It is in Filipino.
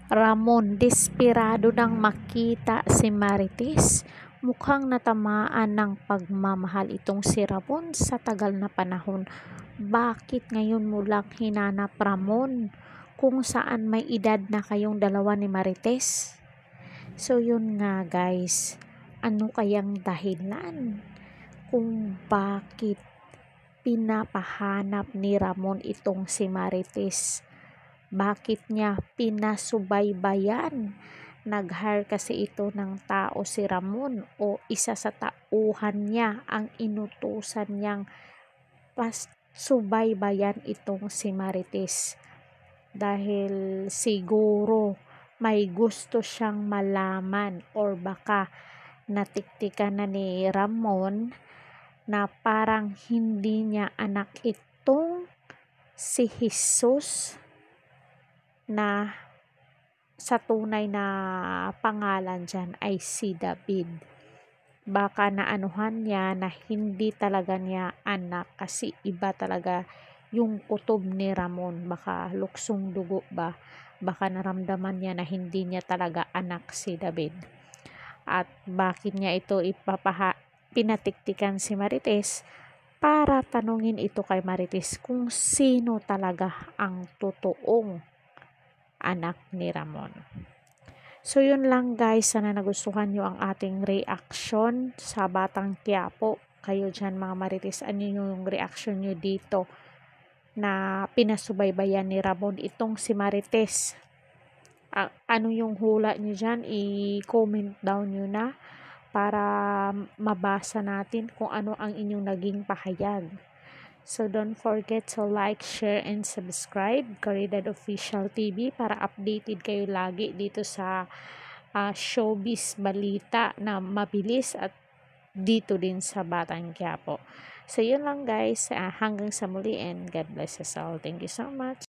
Ramon desperado nang makita si Marites. Mukhang natamaan ng pagmamahal itong si Ramon sa tagal na panahon. Bakit ngayon mo lang hinanap, Ramon? Kung saan may edad na kayong dalawa ni Marites? So yun nga guys, ano kayang dahilan kung bakit pinapahanap ni Ramon itong si Marites? Bakit niya pinasubaybayan? Nag-hire kasi ito ng tao si Ramon o isa sa tauhan niya ang inutusan niyang subaybayan itong si Marites. Dahil siguro may gusto siyang malaman or baka natiktikan na ni Ramon na parang hindi niya anak itong si Jesus na sa tunay na pangalan dyan ay si David. Baka naanuhan niya na hindi talaga niya anak kasi iba talaga yung kutob ni Ramon. Baka luksong dugo ba? Baka naramdaman niya na hindi niya talaga anak si David. At bakit niya ito pinatiktikan si Marites? Para tanungin ito kay Marites kung sino talaga ang totoong anak ni Ramon. So yun lang guys, sana nagustuhan nyo ang ating reaction sa Batang Quiapo. Kayo dyan mga Marites, ano yung reaction nyo dito na pinasubaybayan ni Ramon itong si Marites? Ano yung hula nyo dyan? I-comment down nyo na para mabasa natin kung ano ang inyong naging pahayag. So don't forget to like, share, and subscribe Caridad Official TV para updated kayo lagi dito sa showbiz balita na mabilis at dito din sa Batang Quiapo. So yun lang guys, hanggang sa muli and God bless us all. Thank you so much.